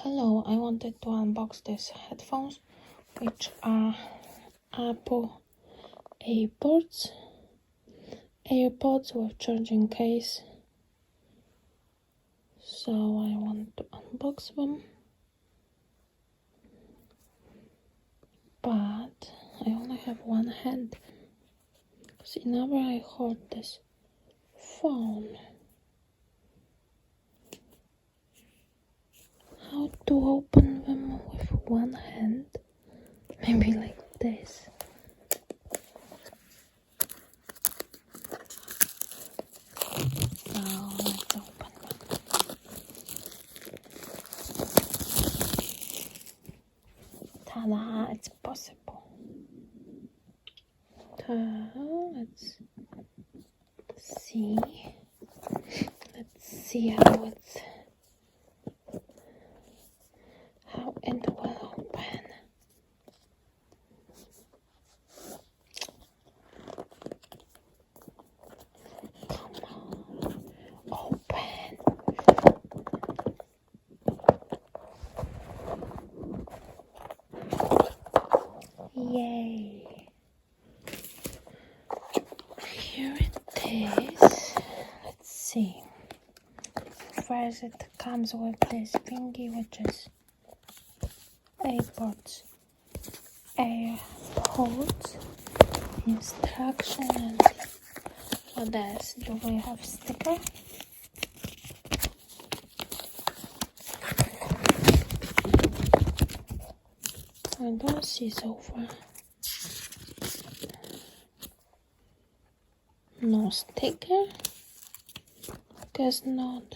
Hello, I wanted to unbox these headphones, which are Apple Airpods with charging case. So I want to unbox them, but I only have one hand, because whenever I hold this phone, how to open them with one hand? Maybe like this. Now let's open them. Ta-da! It's possible. Let's see. Let's see how it will open. Come on, open. Yay. Here it is. Let's see. First it comes with this thingy, which is Airpods, instruction, and what else? Do we have sticker? I don't see so far. No sticker? Guess not.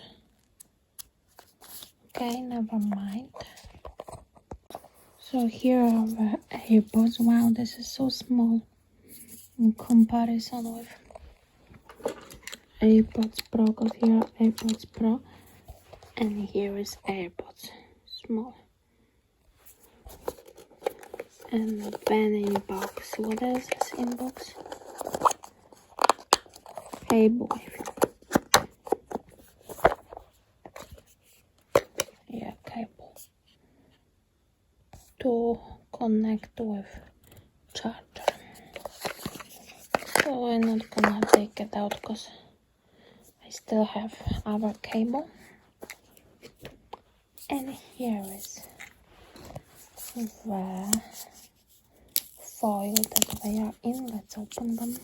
Okay, never mind. So here are the Airpods. Wow, this is so small in comparison with Airpods Pro, because here are Airpods Pro and here is Airpods small. And a pen in box. What else is in box? Cable. Yeah, cable to connect with charger. So I'm not gonna take it out because I still have our cable. And here is the foil that they are in. Let's open them.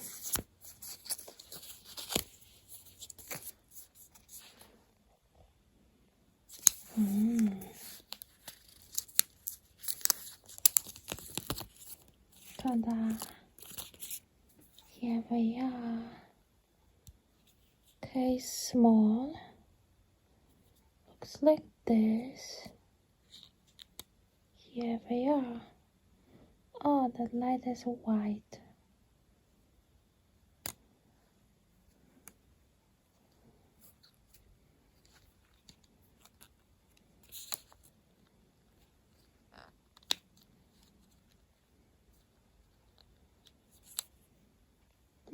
Ta-da! Here we are. Case small. Looks like this. Here we are. Oh, that light is white.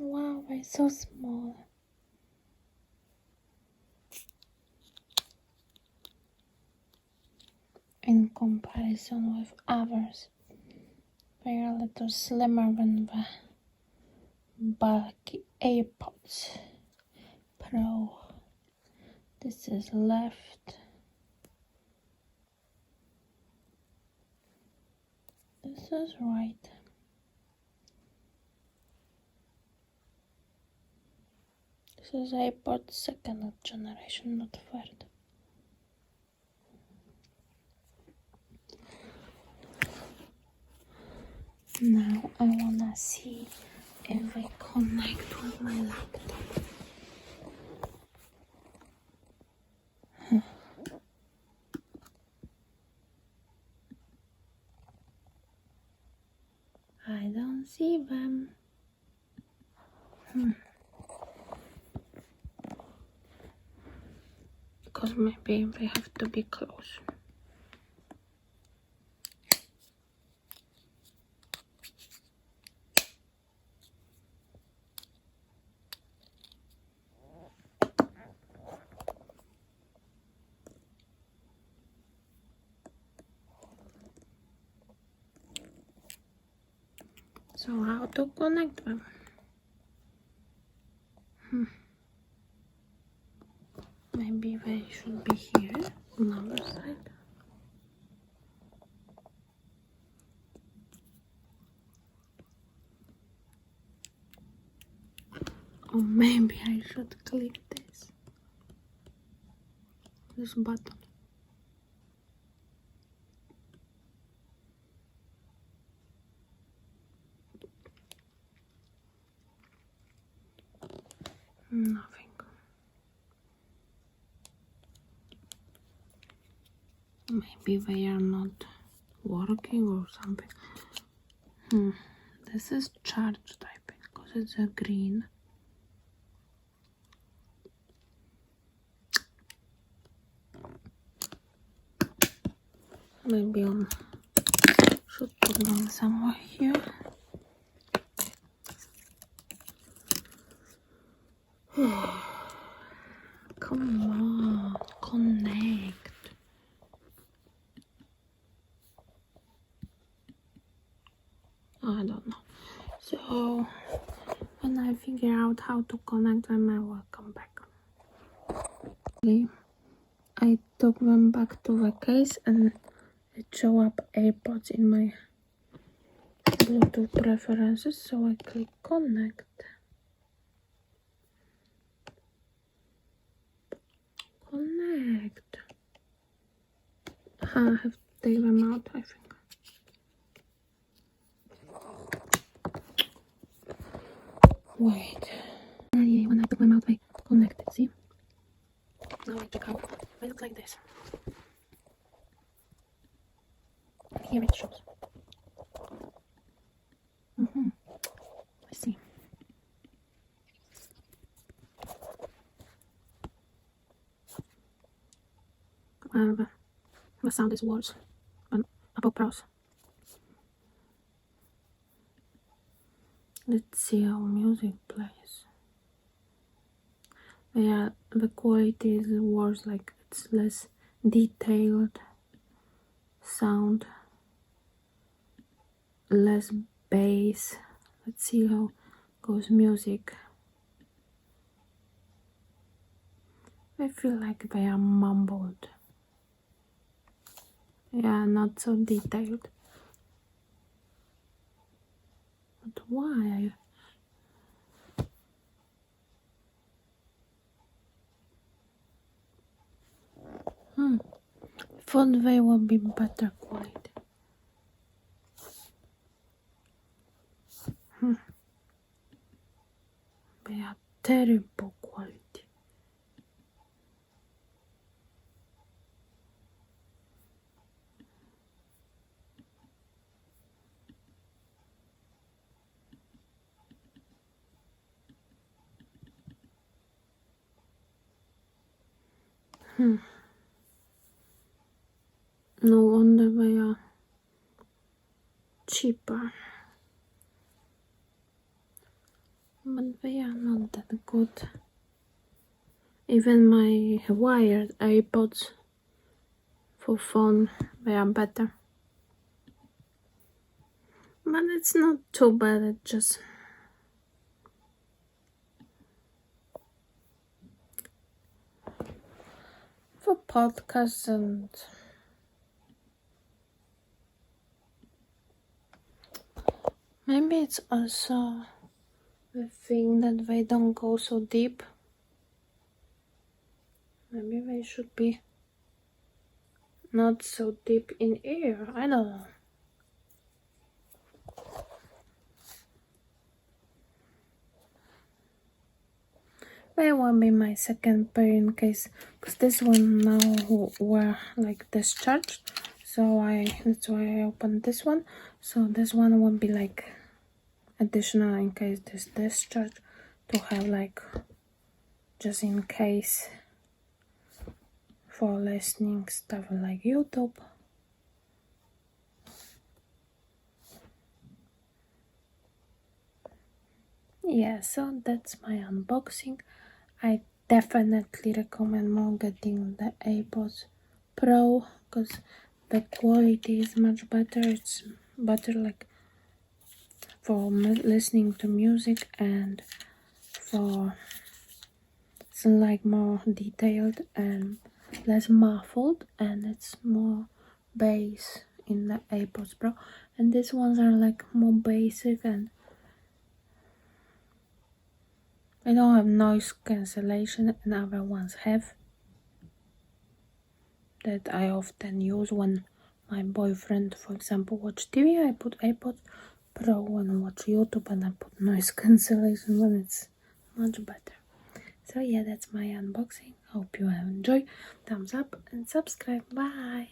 Wow, they're so small. In comparison with others, they are a little slimmer than the bulky Airpods Pro. This is left. This is right. This is Airpods second generation, not third. Now I wanna see if I connect with my laptop. I don't see them. Because maybe they have to be close. So how to connect them? Maybe they should be here on the other side. Or maybe I should click this button. Nothing. Maybe they are not working or something. This is charged, I think, because it's a green. Maybe I should put them somewhere here. Come on, connect. I don't know. So when I figure out how to connect them, I will come back. I took them back to the case and it showed up Airpods in my Bluetooth preferences, so I click connect. Connect. I have to take them out, I think. Wait. When I took them out, I connected, see? Now I check out. They look like this. And here it shows. I see. The sound is worse than Apple Pros. Let's see how music plays. Yeah, the quality is worse, like it's less detailed sound, less bass. Let's see how goes music. I feel like they are mumbled. Yeah, not so detailed. But why? Thought they would be better quality. They are terrible quality. No wonder they are cheaper. But they are not that good. Even my wired Airpods for phone, they are better. But it's not too bad, it just for podcasts and maybe it's also the thing that they don't go so deep. Maybe they should be not so deep in ear, I don't know. That will be my second pair in case, because this one now were like discharged, so that's why I opened this one. So this one will be like additional in case this discharge, to have like just in case for listening stuff like YouTube. Yeah, so that's my unboxing. I definitely recommend more getting the Airpods Pro because the quality is much better. It's better, like for listening to music, and for it's like more detailed and less muffled, and it's more bass in the Airpods Pro. And these ones are like more basic, and I don't have noise cancellation, and other ones have, that I often use when my boyfriend, for example, watch TV. I put Airpods Pro and watch YouTube, and I put noise cancellation when it's much better. So yeah, that's my unboxing. Hope you have enjoyed. Thumbs up and subscribe. Bye.